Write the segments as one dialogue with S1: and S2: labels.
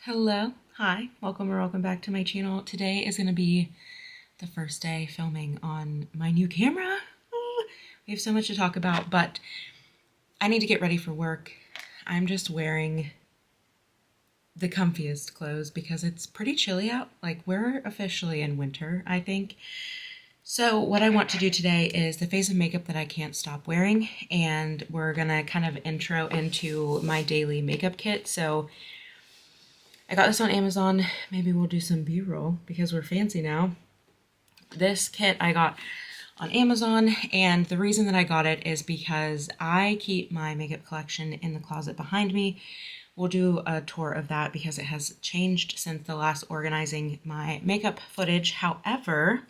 S1: Hello, hi, welcome or welcome back to my channel. Today is going to be the first day filming on my new camera. We have so much to talk about, but I need to get ready for work. I'm just wearing the comfiest clothes because it's pretty chilly out. Like, we're officially in winter, I think. So what I want to do today is the face of makeup that I can't stop wearing, and we're gonna kind of intro into my daily makeup kit. So I got this on Amazon. Maybe we'll do some B-roll because we're fancy now. This kit I got on Amazon, and the reason that I got it is because I keep my makeup collection in the closet behind me. We'll do a tour of that because it has changed since the last organizing my makeup footage. However,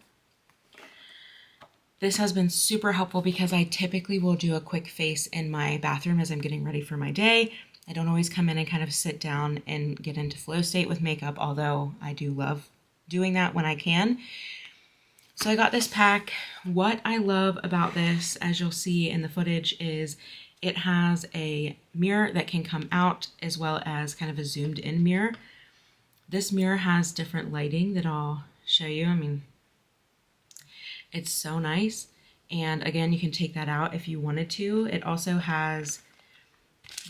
S1: this has been super helpful because I typically will do a quick face in my bathroom as I'm getting ready for my day. I don't always come in and kind of sit down and get into flow state with makeup, although I do love doing that when I can. So I got this pack. What I love about this, as you'll see in the footage, is it has a mirror that can come out as well as kind of a zoomed in mirror. This mirror has different lighting that I'll show you. I mean, it's so nice. And again, you can take that out if you wanted to. It also has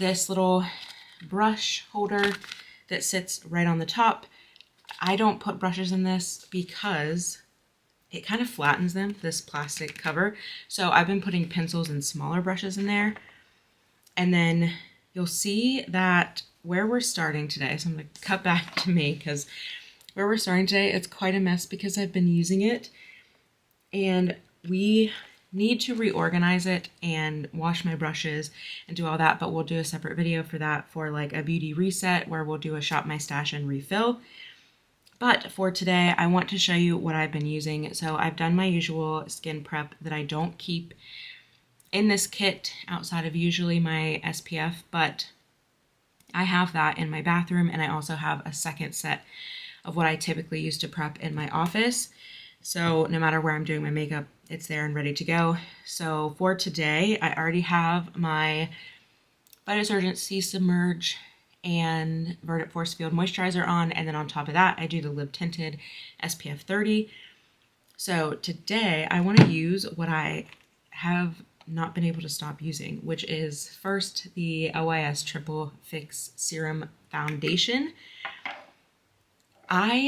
S1: this little brush holder that sits right on the top. I don't put brushes in this because it kind of flattens them, this plastic cover. So I've been putting pencils and smaller brushes in there. And then you'll see that where we're starting today, so I'm going to cut back to me because where we're starting today, it's quite a mess because I've been using it. And we need to reorganize it and wash my brushes and do all that, but we'll do a separate video for that, for like a beauty reset where we'll do a shop my stash and refill. But for today, I want to show you what I've been using. So I've done my usual skin prep that I don't keep in this kit outside of usually my SPF, but I have that in my bathroom, and I also have a second set of what I typically use to prep in my office. So no matter where I'm doing my makeup, it's there and ready to go. So for today, I already have my Vitasurgent C Submerge and Verdant Force Field Moisturizer on, and then on top of that, I do the Live Tinted SPF 30. So today, I want to use what I have not been able to stop using, which is first the OIS Triple Fix Serum Foundation.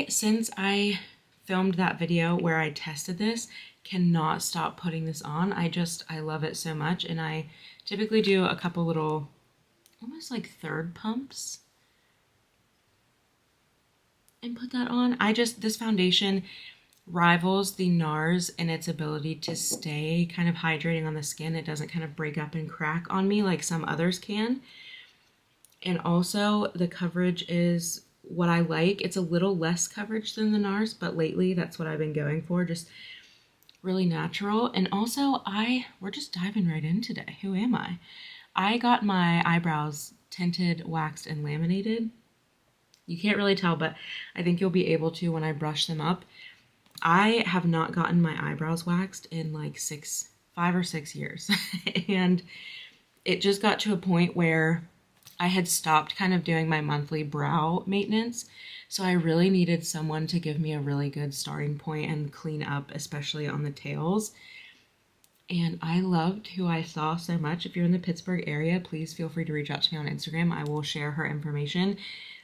S1: Since I filmed that video where I tested this, cannot stop putting this on. I love it so much, and I typically do a couple little, almost like third pumps and put that on. This foundation rivals the NARS in its ability to stay kind of hydrating on the skin. It doesn't kind of break up and crack on me like some others can. And also the coverage is what I like. It's a little less coverage than the NARS, but lately that's what I've been going for, just really natural. And also we're just diving right in today. Who am I? I got my eyebrows tinted, waxed, and laminated. You can't really tell, but I think you'll be able to when I brush them up. I have not gotten my eyebrows waxed in like 5 or 6 years. And it just got to a point where I had stopped kind of doing my monthly brow maintenance. So I really needed someone to give me a really good starting point and clean up, especially on the tails. And I loved who I saw so much. If you're in the Pittsburgh area, please feel free to reach out to me on Instagram. I will share her information.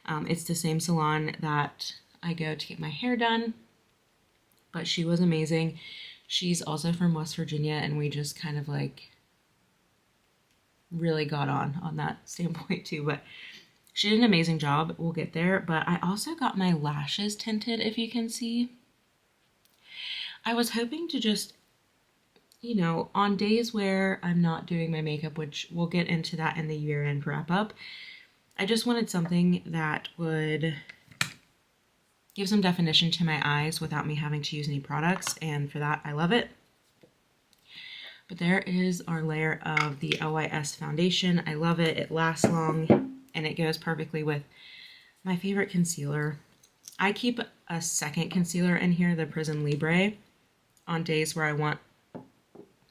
S1: It's the same salon that I go to get my hair done, but she was amazing. She's also from West Virginia, and we just kind of like really got on that standpoint too, but she did an amazing job. We'll get there. But I also got my lashes tinted, if you can see. I was hoping to just, on days where I'm not doing my makeup, which we'll get into that in the year-end wrap-up, I just wanted something that would give some definition to my eyes without me having to use any products, and for that, I love it. But there is our layer of the OIS foundation. I love it. It lasts long, and it goes perfectly with my favorite concealer. I keep a second concealer in here, the Prism Libre, on days where I want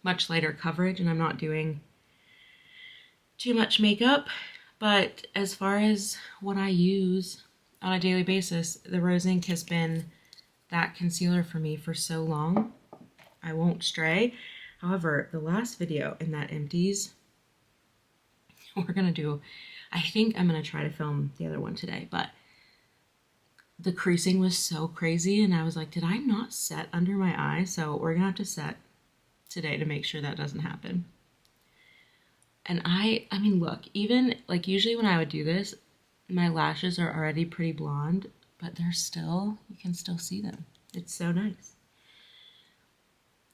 S1: much lighter coverage and I'm not doing too much makeup. But as far as what I use, on a daily basis. The Rose Inc has been that concealer for me for so long. I won't stray. However, the last video in that empties, we're gonna do, I think I'm gonna try to film the other one today, but the creasing was so crazy and I was like, did I not set under my eye? So we're gonna have to set today to make sure that doesn't happen. And I mean, look, even like usually when I would do this, my lashes are already pretty blonde, but they're still, you can still see them. It's so nice.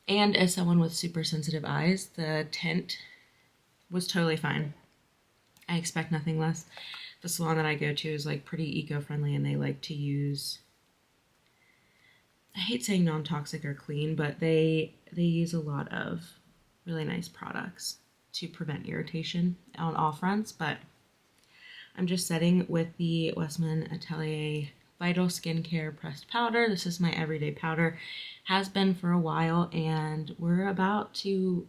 S1: And as someone with super sensitive eyes, the tint was totally fine. I expect nothing less. The salon that I go to is like pretty eco-friendly and they like to use, I hate saying non-toxic or clean, but they use a lot of really nice products to prevent irritation on all fronts. But I'm just setting with the Westman Atelier Vital Skincare Pressed Powder. This is my everyday powder. Has been for a while, and we're about to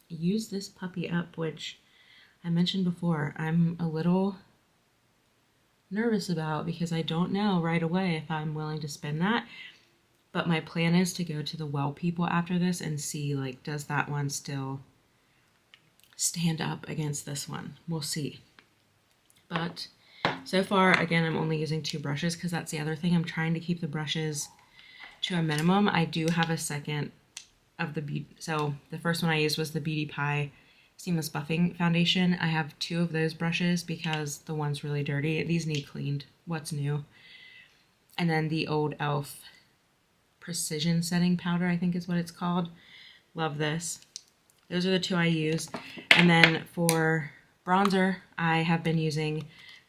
S1: use this puppy up, which I mentioned before, I'm a little nervous about because I don't know right away if I'm willing to spend that. But my plan is to go to the Well People after this and see, like, does that one still stand up against this one? We'll see. But so far, again, I'm only using 2 brushes because that's the other thing. I'm trying to keep the brushes to a minimum. I do have a second of the, so the first one I used was the Beauty Pie Seamless Buffing Foundation. I have 2 of those brushes because the one's really dirty. These need cleaned. What's new? And then the old e.l.f. Precision Setting Powder, I think is what it's called. Love this. Those are the 2 I use. And then for bronzer, I have been using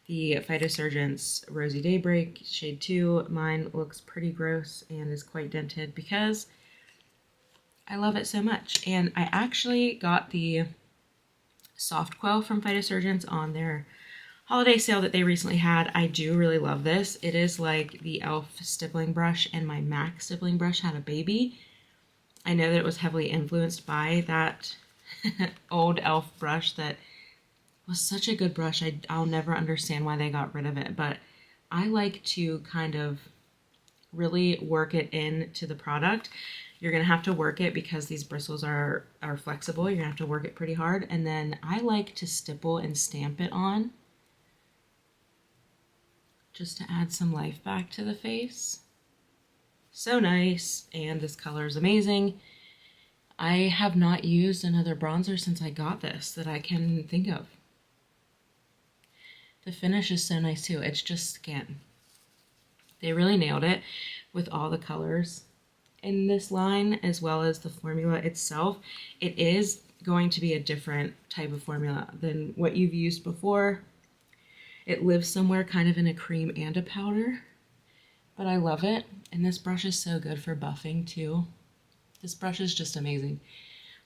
S1: the Phytosurgence Rosy Daybreak shade 2. Mine looks pretty gross and is quite dented because I love it so much. And I actually got the Soft Quell from Phytosurgence on their holiday sale that they recently had. I do really love this. It is like the e.l.f. stippling brush and my MAC stippling brush had a baby. I know that it was heavily influenced by that old e.l.f. brush that was such a good brush. I'll never understand why they got rid of it, but I like to kind of really work it into the product. You're going to have to work it because these bristles are flexible. You're going to have to work it pretty hard. And then I like to stipple and stamp it on just to add some life back to the face. So nice. And this color is amazing. I have not used another bronzer since I got this that I can think of. The finish is so nice too. It's just skin. They really nailed it with all the colors in this line as well as the formula itself. It is going to be a different type of formula than what you've used before. It lives somewhere kind of in a cream and a powder, but I love it. And this brush is so good for buffing too. This brush is just amazing.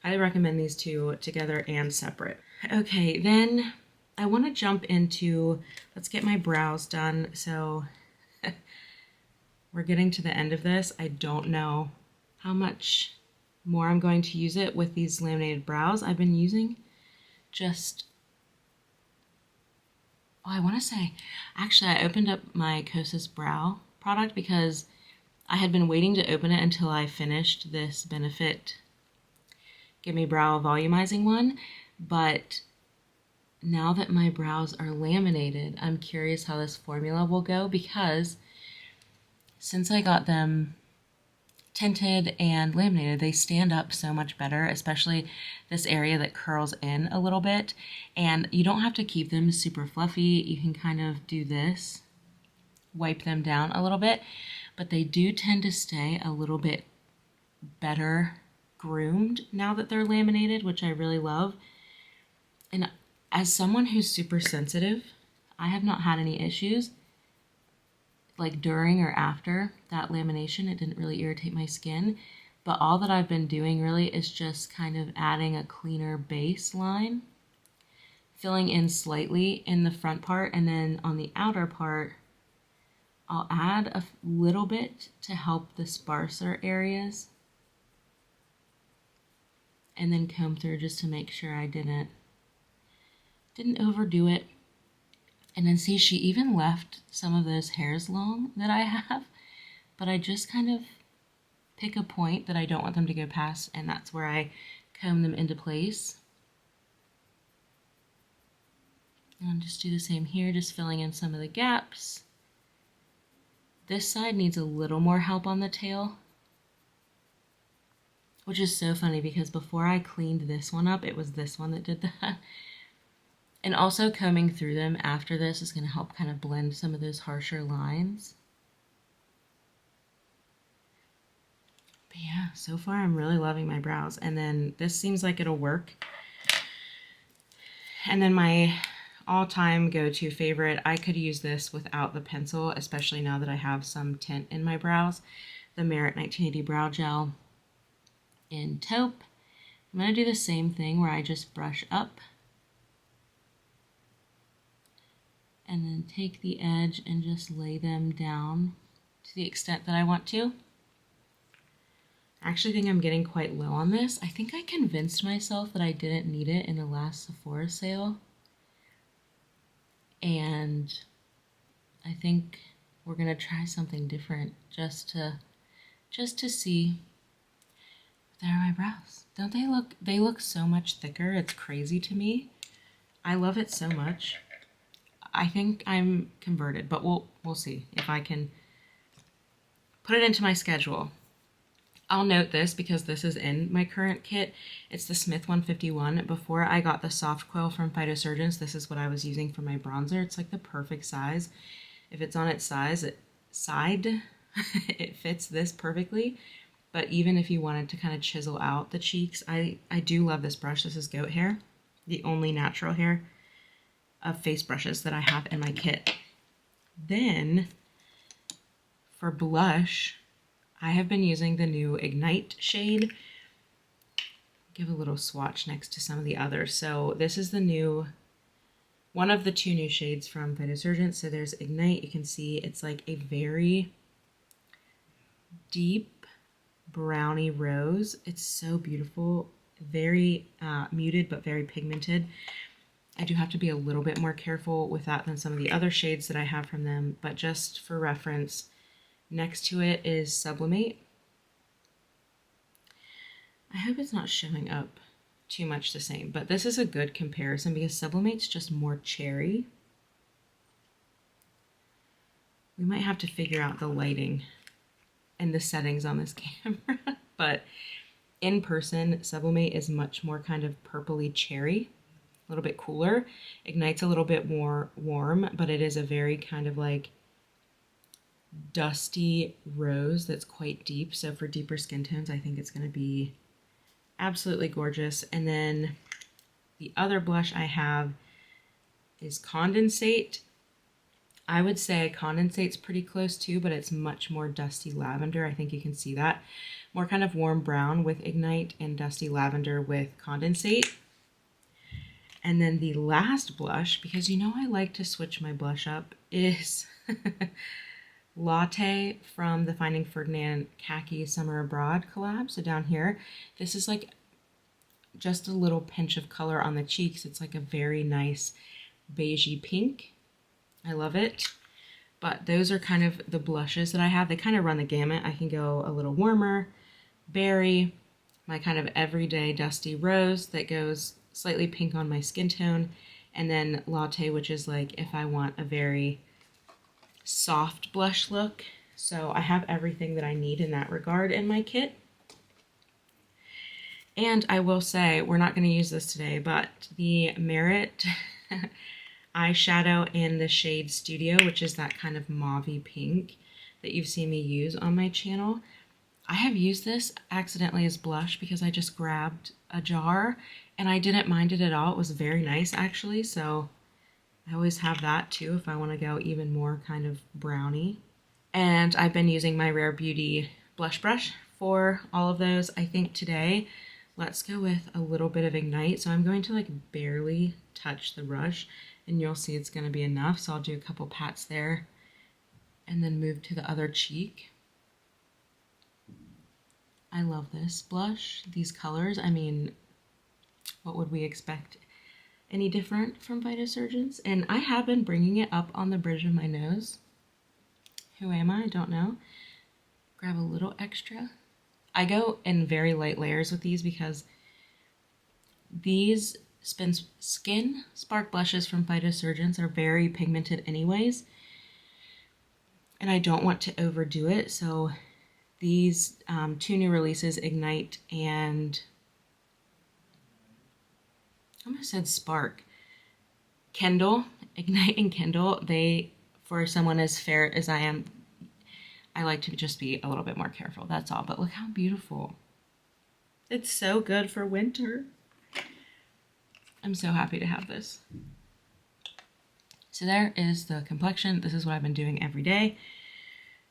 S1: I recommend these 2 together and separate. Okay, then I want to jump into, let's get my brows done. So we're getting to the end of this. I don't know how much more I'm going to use it with these laminated brows. I've been using just, oh, I want to say, actually I opened up my Kosas brow product because I had been waiting to open it until I finished this Benefit Gimme Brow Volumizing one, but now that my brows are laminated, I'm curious how this formula will go because since I got them tinted and laminated, they stand up so much better, especially this area that curls in a little bit. And you don't have to keep them super fluffy. You can kind of do this, wipe them down a little bit, but they do tend to stay a little bit better groomed now that they're laminated, which I really love. And as someone who's super sensitive, I have not had any issues like during or after that lamination. It didn't really irritate my skin, but all that I've been doing really is just kind of adding a cleaner baseline, filling in slightly in the front part, and then on the outer part I'll add a little bit to help the sparser areas, and then comb through just to make sure I didn't overdo it. And then see, she even left some of those hairs long that I have, but I just kind of pick a point that I don't want them to go past, and that's where I comb them into place. And I'll just do the same here, just filling in some of the gaps. This side needs a little more help on the tail, which is so funny because before I cleaned this one up, it was this one that did that. And also combing through them after this is going to help kind of blend some of those harsher lines. But yeah, so far I'm really loving my brows. And then this seems like it'll work. And then my all-time go-to favorite, I could use this without the pencil, especially now that I have some tint in my brows, the Merit 1980 Brow Gel in Taupe. I'm going to do the same thing where I just brush up and then take the edge and just lay them down to the extent that I want to. I actually think I'm getting quite low on this. I think I convinced myself that I didn't need it in the last Sephora sale. And I think we're gonna try something different just to see. There are my brows. Don't they look so much thicker? It's crazy to me. I love it so much. I think I'm converted, but we'll see if I can put it into my schedule. I'll note this because this is in my current kit. It's the Smith 151. Before I got the soft coil from Phytosurgeons, this is what I was using for my bronzer. It's like the perfect size. If it's on its side, it fits this perfectly. But even if you wanted to kind of chisel out the cheeks, I do love this brush. This is goat hair, the only natural hair of face brushes that I have in my kit. Then for blush, I have been using the new Ignite shade. Give a little swatch next to some of the others. So this is one of the two new shades from Phytosurgeons. So there's Ignite. You can see it's like a very deep brownie rose. It's so beautiful, very muted but very pigmented. I do have to be a little bit more careful with that than some of the other shades that I have from them, but just for reference, next to it is Sublimate. I hope it's not showing up too much the same, but this is a good comparison because Sublimate's just more cherry. We might have to figure out the lighting and the settings on this camera, but in person, Sublimate is much more kind of purpley cherry, a little bit cooler. Ignite's a little bit more warm, but it is a very kind of like dusty rose that's quite deep. So for deeper skin tones, I think it's going to be absolutely gorgeous. And then the other blush I have is Condensate. I would say Condensate's pretty close too, but it's much more dusty lavender. I think you can see that. More kind of warm brown with Ignite and dusty lavender with Condensate. And then the last blush, because you know I like to switch my blush up, is Latte from the Finding Ferdinand Khaki Summer Abroad collab. So down here, this is like just a little pinch of color on the cheeks. It's like a very nice beigey pink. I love it. But those are kind of the blushes that I have. They kind of run the gamut. I can go a little warmer, berry, my kind of everyday dusty rose that goes slightly pink on my skin tone, and then Latte, which is like if I want a very soft blush look. So I have everything that I need in that regard in my kit. And I will say, we're not going to use this today, but the Merit eyeshadow in the shade Studio, which is that kind of mauvey pink that you've seen me use on my channel. I have used this accidentally as blush because I just grabbed a jar and I didn't mind it at all. It was very nice actually, so I always have that too if I want to go even more kind of browny. And I've been using my Rare Beauty blush brush for all of those. I think today, let's go with a little bit of Ignite. So I'm going to like barely touch the brush and you'll see it's going to be enough. So I'll do a couple pats there and then move to the other cheek. I love this blush, these colors. I mean, what would we expect any different from Phytosurgeons. And I have been bringing it up on the bridge of my nose. Who am I? I don't know. Grab a little extra. I go in very light layers with these because these skin spark blushes from Phytosurgeons are very pigmented anyways. And I don't want to overdo it. So these two new releases, Ignite and I almost said Spark. Kindle, Ignite and Kindle, they, for someone as fair as I am, I like to just be a little bit more careful. That's all. But look how beautiful. It's so good for winter. I'm so happy to have this. So there is the complexion. This is what I've been doing every day.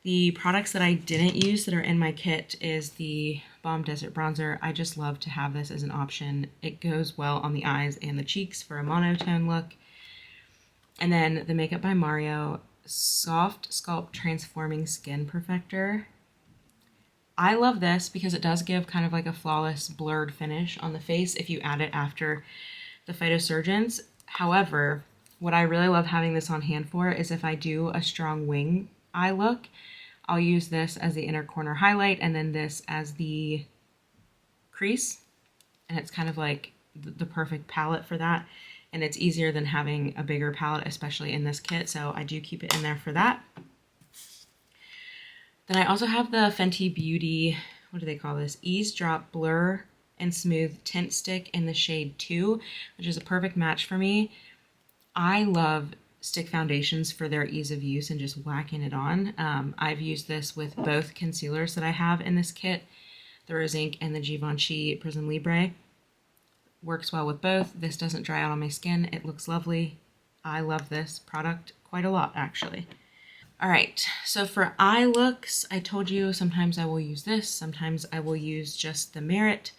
S1: The products that I didn't use that are in my kit is the Balm Desert Bronzer. I just love to have this as an option. It goes well on the eyes and the cheeks for a monotone look. And then the Makeup by Mario Soft Sculpt Transforming Skin Perfector. I love this because it does give kind of like a flawless blurred finish on the face if you add it after the Phytosurgeons. However, what I really love having this on hand for is if I do a strong wing eye look, I'll use this as the inner corner highlight and then this as the crease. And it's kind of like the perfect palette for that. And it's easier than having a bigger palette, especially in this kit. So I do keep it in there for that. Then I also have the Fenty Beauty, what do they call this? Ease Drop Blur and Smooth Tint Stick in the shade 2, which is a perfect match for me. I love stick foundations for their ease of use and just whacking it on. I've used this with both concealers that I have in this kit, the Rose Inc and the Givenchy Prism Libre. Works well with both. This doesn't dry out on my skin. It looks lovely. I love this product quite a lot, actually. All right, so for eye looks, I told you sometimes I will use this, sometimes I will use just the Merit.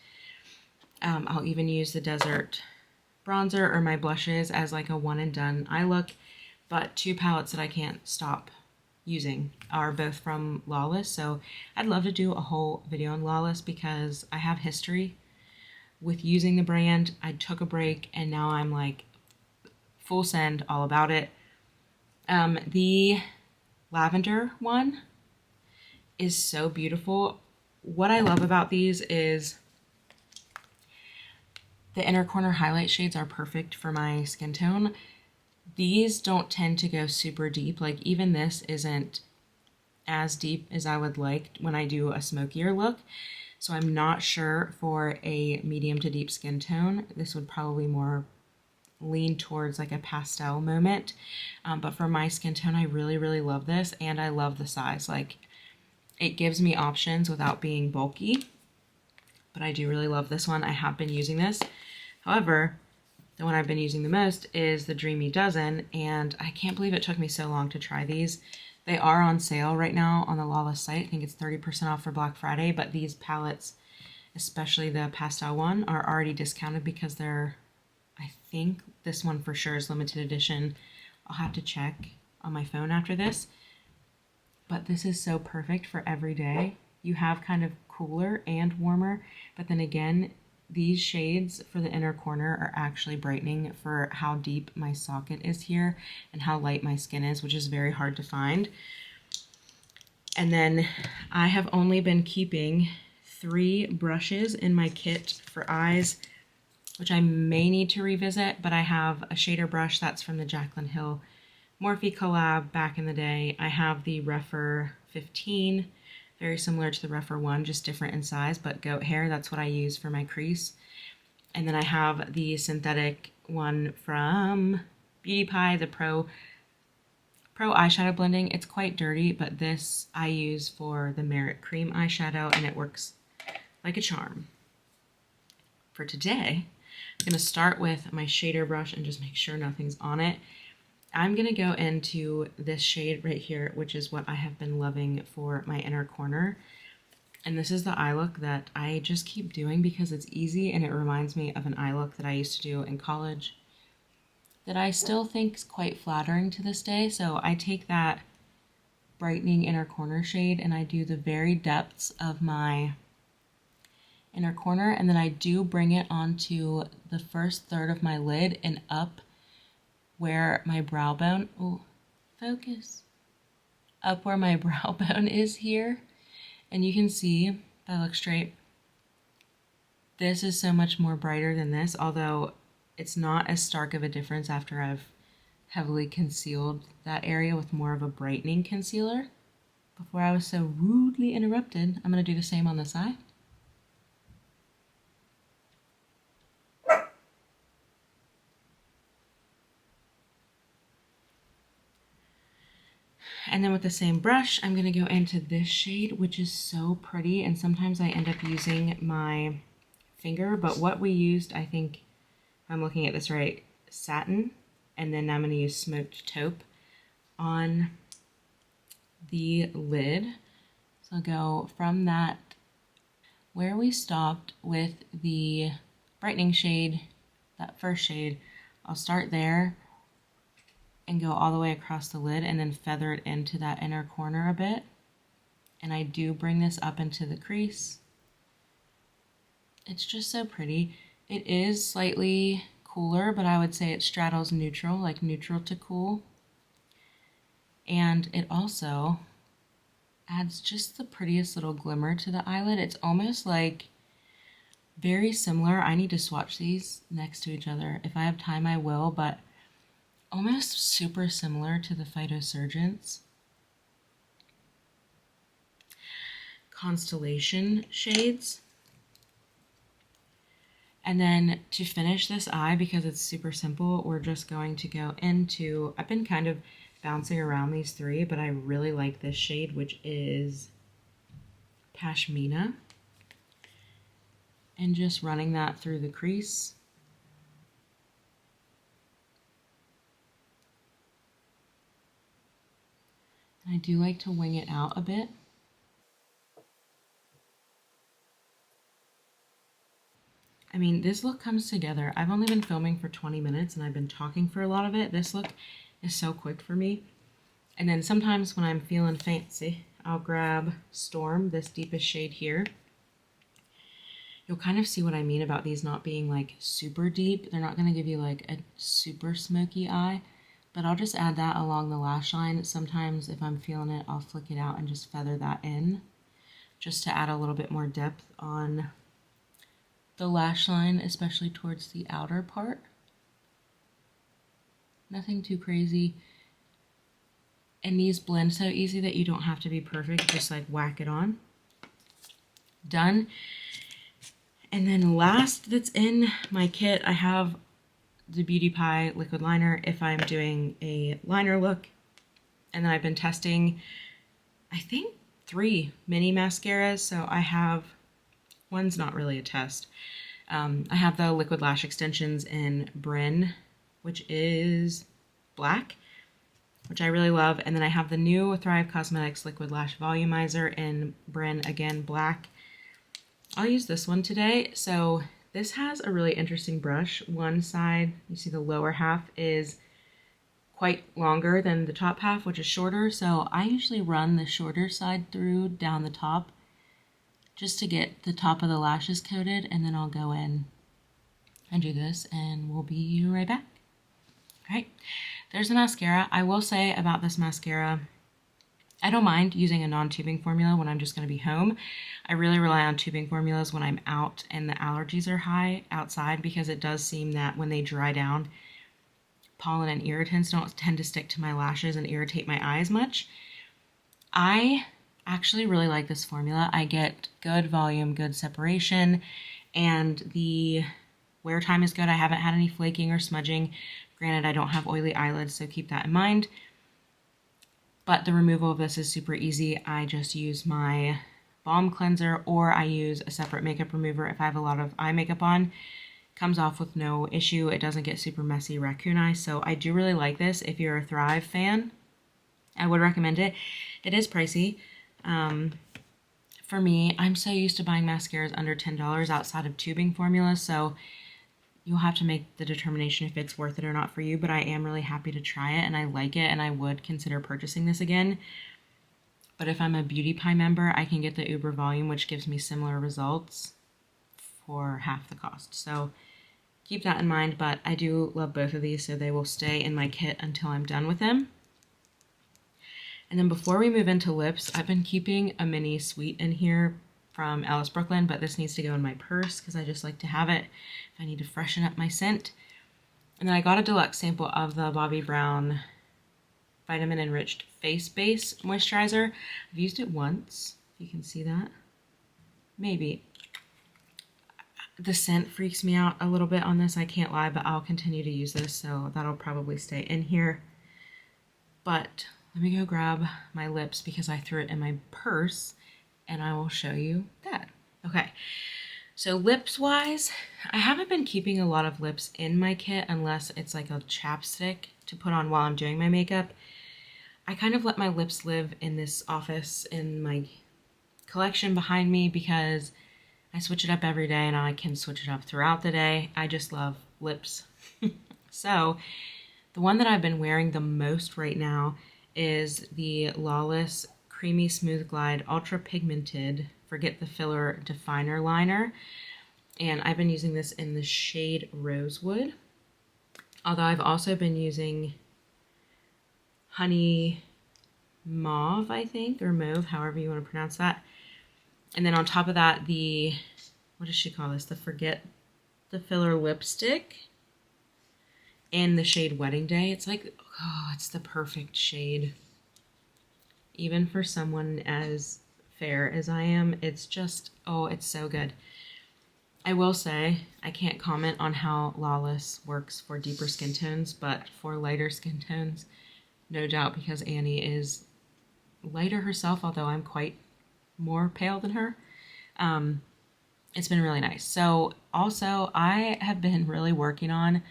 S1: I'll even use the Desert Bronzer or my blushes as like a one and done eye look, but two palettes that I can't stop using are both from Lawless, so I'd love to do a whole video on Lawless because I have history with using the brand. I took a break and now I'm like full send all about it. The lavender one is so beautiful. What I love about these is the inner corner highlight shades are perfect for my skin tone. These don't tend to go super deep. Like even this isn't as deep as I would like when I do a smokier look. So I'm not sure for a medium to deep skin tone. This would probably more lean towards like a pastel moment. But for my skin tone, I really, really love this. And I love the size. Like it gives me options without being bulky. But I do really love this one. I have been using this. However, the one I've been using the most is the Dreamy Dozen. And I can't believe it took me so long to try these. They are on sale right now on the Lawless site. I think it's 30% off for Black Friday. But these palettes, especially the pastel one, are already discounted because they're, I think this one for sure is limited edition. I'll have to check on my phone after this. But this is so perfect for every day. You have kind of cooler and warmer, but then again, these shades for the inner corner are actually brightening for how deep my socket is here and how light my skin is, which is very hard to find. And then I have only been keeping 3 brushes in my kit for eyes, which I may need to revisit, but I have a shader brush that's from the Jaclyn Hill Morphe collab back in the day. I have the Rephr 15, very similar to the Rephr 1, just different in size, but goat hair, that's what I use for my crease. And then I have the synthetic one from Beauty Pie, the Pro eyeshadow blending. It's quite dirty, but this I use for the Merit Cream eyeshadow, and it works like a charm. For today, I'm going to start with my shader brush and just make sure nothing's on it. I'm going to go into this shade right here, which is what I have been loving for my inner corner. And this is the eye look that I just keep doing because it's easy and it reminds me of an eye look that I used to do in college that I still think is quite flattering to this day. So I take that brightening inner corner shade and I do the very depths of my inner corner, and then I do bring it onto the first third of my lid and up where my brow bone, oh, focus, up where my brow bone is here. And you can see, if I look straight, this is so much more brighter than this, although it's not as stark of a difference after I've heavily concealed that area with more of a brightening concealer. Before I was so rudely interrupted, I'm going to do the same on this eye. And then with the same brush, I'm going to go into this shade, which is so pretty. And sometimes I end up using my finger, but what we used, I think, if I'm looking at this right, satin. And then I'm going to use smoked taupe on the lid. So I'll go from that, where we stopped with the brightening shade, that first shade, I'll start there and go all the way across the lid and then feather it into that inner corner a bit. And I do bring this up into the crease. It's just so pretty. It is slightly cooler, but I would say it straddles neutral, like neutral to cool. And it also adds just the prettiest little glimmer to the eyelid. It's almost like very similar. I need to swatch these next to each other. If I have time, I will, but almost super similar to the Phytosurgence Constellation shades. And then to finish this eye, because it's super simple, we're just going to go into, I've been kind of bouncing around these three, but I really like this shade, which is Pashmina. And just running that through the crease. And I do like to wing it out a bit. I mean, this look comes together. I've only been filming for 20 minutes and I've been talking for a lot of it. This look is so quick for me. And then sometimes when I'm feeling fancy, I'll grab Storm, this deepest shade here. You'll kind of see what I mean about these not being like super deep. They're not going to give you like a super smoky eye, but I'll just add that along the lash line. Sometimes if I'm feeling it, I'll flick it out and just feather that in just to add a little bit more depth on the lash line, especially towards the outer part. Nothing too crazy. And these blend so easy that you don't have to be perfect, just like whack it on. Done. And then last that's in my kit, I have the Beauty Pie liquid liner if I'm doing a liner look. And then I've been testing, I think, 3 mini mascaras. So I have, one's not really a test. I have the Liquid Lash Extensions in Bryn, which is black, which I really love. And then I have the new Thrive Cosmetics Liquid Lash Volumizer in Bryn, again, black. I'll use this one today. So this has a really interesting brush. One side, you see the lower half is quite longer than the top half, which is shorter. So I usually run the shorter side through down the top just to get the top of the lashes coated, and then I'll go in and do this and we'll be right back. All right, there's the mascara. I will say about this mascara, I don't mind using a non-tubing formula when I'm just going to be home. I really rely on tubing formulas when I'm out and the allergies are high outside, because it does seem that when they dry down, pollen and irritants don't tend to stick to my lashes and irritate my eyes much. I actually really like this formula. I get good volume, good separation, and the wear time is good. I haven't had any flaking or smudging. Granted, I don't have oily eyelids, so keep that in mind. But the removal of this is super easy. I just use my balm cleanser, or I use a separate makeup remover if I have a lot of eye makeup on. Comes off with no issue. It doesn't get super messy raccoon eye. So I do really like this. If you're a Thrive fan, I would recommend it. It is pricey. For me, I'm so used to buying mascaras under $10 outside of tubing formulas, so you'll have to make the determination if it's worth it or not for you, but I am really happy to try it and I like it and I would consider purchasing this again. But if I'm a Beauty Pie member, I can get the Uber Volume, which gives me similar results. for half the cost. So keep that in mind, but I do love both of these, so they will stay in my kit until I'm done with them. And then before we move into lips, I've been keeping a mini sweet in here from Alice Brooklyn, but this needs to go in my purse because I just like to have it if I need to freshen up my scent. And then I got a deluxe sample of the Bobbi Brown Vitamin Enriched Face Base Moisturizer. I've used it once, if you can see that. Maybe. The scent freaks me out a little bit on this, I can't lie, but I'll continue to use this, so that'll probably stay in here. But let me go grab my lips because I threw it in my purse, and I will show you that. Okay, so lips-wise, I haven't been keeping a lot of lips in my kit unless it's like a chapstick to put on while I'm doing my makeup. I kind of let my lips live in this office in my collection behind me because I switch it up every day and I can switch it up throughout the day. I just love lips. So the one that I've been wearing the most right now is the Lawless Creamy Smooth Glide Ultra Pigmented Forget the Filler Definer Liner. And I've been using this in the shade Rosewood. Although I've also been using Honey Mauve, I think, or Mauve, however you want to pronounce that. And then on top of that, the, what does she call this? The Forget the Filler lipstick in the shade Wedding Day. It's like, oh, it's the perfect shade. Even for someone as fair as I am, it's just, oh, it's so good. I will say, I can't comment on how Lawless works for deeper skin tones, but for lighter skin tones, no doubt, because Annie is lighter herself, although I'm quite more pale than her. It's been really nice. So also I have been really working on,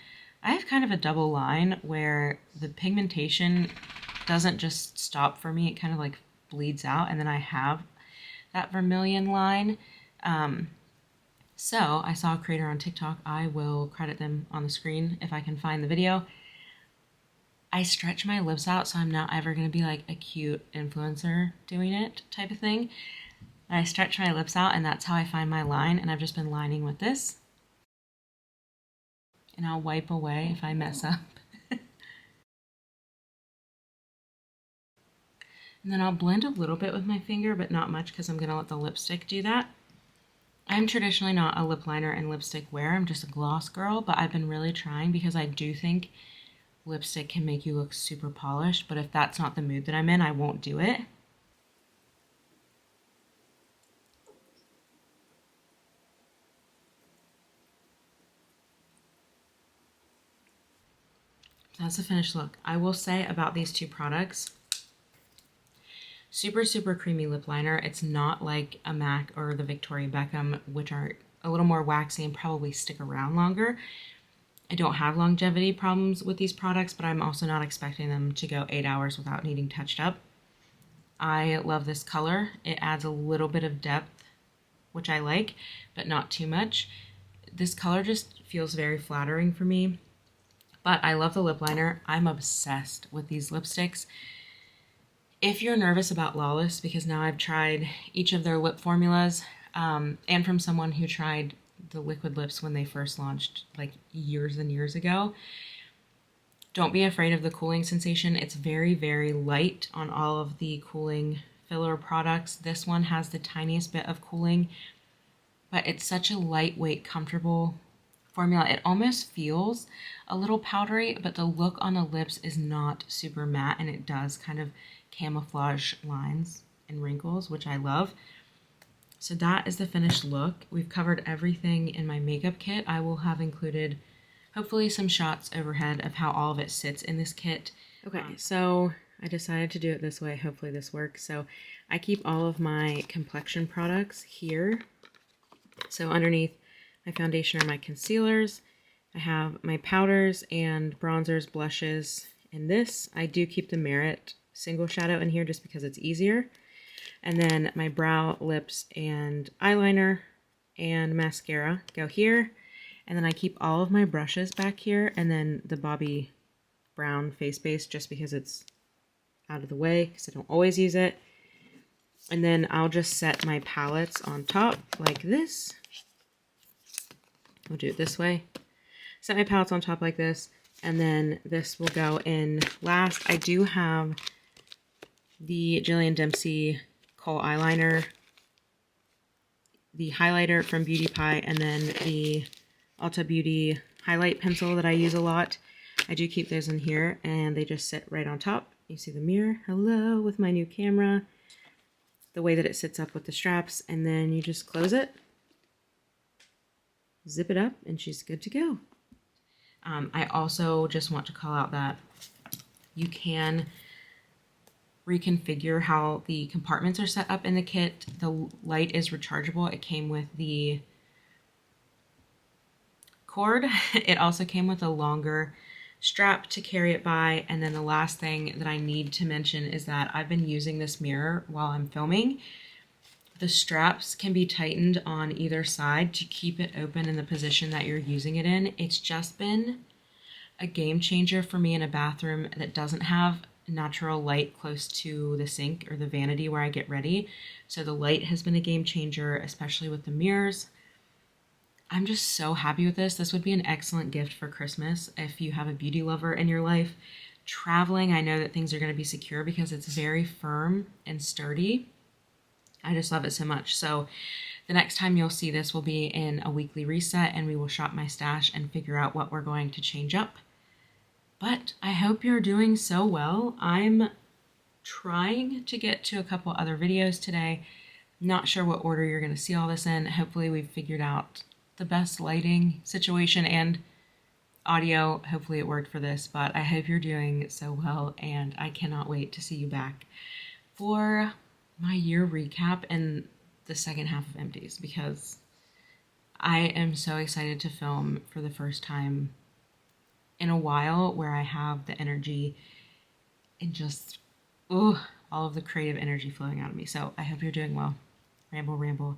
S1: I have kind of a double line where the pigmentation doesn't just stop for me, it kind of like bleeds out, and then I have that vermilion line. So I saw a creator on TikTok, I will credit them on the screen if I can find the video. I stretch my lips out so I'm not ever going to be like a cute influencer doing it type of thing. I stretch my lips out and that's how I find my line, and I've just been lining with this. And I'll wipe away if I mess up. And then I'll blend a little bit with my finger, but not much because I'm going to let the lipstick do that. I'm traditionally not a lip liner and lipstick wearer, I'm just a gloss girl, but I've been really trying because I do think lipstick can make you look super polished, but if that's not the mood that I'm in, I won't do it. That's the finished look. I will say about these two products, super, super creamy lip liner. It's not like a MAC or the Victoria Beckham, which are a little more waxy and probably stick around longer. I don't have longevity problems with these products, but I'm also not expecting them to go 8 hours without needing touched up. I love this color. It adds a little bit of depth, which I like, but not too much. This color just feels very flattering for me. But I love the lip liner. I'm obsessed with these lipsticks. If you're nervous about Lawless, because now I've tried each of their lip formulas, and from someone who tried the liquid lips when they first launched like years and years ago, don't be afraid of the cooling sensation. It's very, very light on all of the cooling filler products. This one has the tiniest bit of cooling, but it's such a lightweight, comfortable formula. It almost feels a little powdery, but the look on the lips is not super matte, and it does kind of camouflage lines and wrinkles, which I love. So that is the finished look. We've covered everything in my makeup kit. I will have included hopefully some shots overhead of how all of it sits in this kit. Okay, so I decided to do it this way. Hopefully this works. So I keep all of my complexion products here. So underneath my foundation are my concealers. I have my powders and bronzers, blushes, and this. I do keep the Merit single shadow in here just because it's easier. And then my brow, lips, and eyeliner and mascara go here. And then I keep all of my brushes back here, and then the Bobbi Brown face base just because it's out of the way because I don't always use it. And then I'll just set my palettes on top like this. We'll do it this way. Set my palettes on top like this, and then this will go in last. I do have the Jillian Dempsey Kohl eyeliner, the highlighter from Beauty Pie, and then the Ulta Beauty highlight pencil that I use a lot. I do keep those in here, and they just sit right on top. You see the mirror, hello, with my new camera, the way that it sits up with the straps, and then you just close it, zip it up, and she's good to go. I also just want to call out that you can reconfigure how the compartments are set up in the kit. The light is rechargeable. It came with the cord. It also came with a longer strap to carry it by. And then the last thing that I need to mention is that I've been using this mirror while I'm filming. The straps can be tightened on either side to keep it open in the position that you're using it in. It's just been a game changer for me in a bathroom that doesn't have natural light close to the sink or the vanity where I get ready. So the light has been a game changer, especially with the mirrors. I'm just so happy with this. This would be an excellent gift for Christmas if you have a beauty lover in your life. Traveling, I know that things are going to be secure because it's very firm and sturdy. I just love it so much. So the next time you'll see this will be in a weekly reset, and we will shop my stash and figure out what we're going to change up. But I hope you're doing so well. I'm trying to get to a couple other videos today. Not sure what order you're going to see all this in. Hopefully we've figured out the best lighting situation and audio. Hopefully it worked for this, but I hope you're doing so well, and I cannot wait to see you back for my year recap and the second half of Empties, because I am so excited to film for the first time in a while where I have the energy and just all of the creative energy flowing out of me. So I hope you're doing well. Ramble, ramble.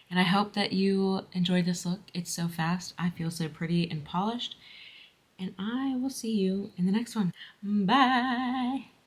S1: And I hope that you enjoyed this look. It's so fast. I feel so pretty and polished. And I will see you in the next one. Bye.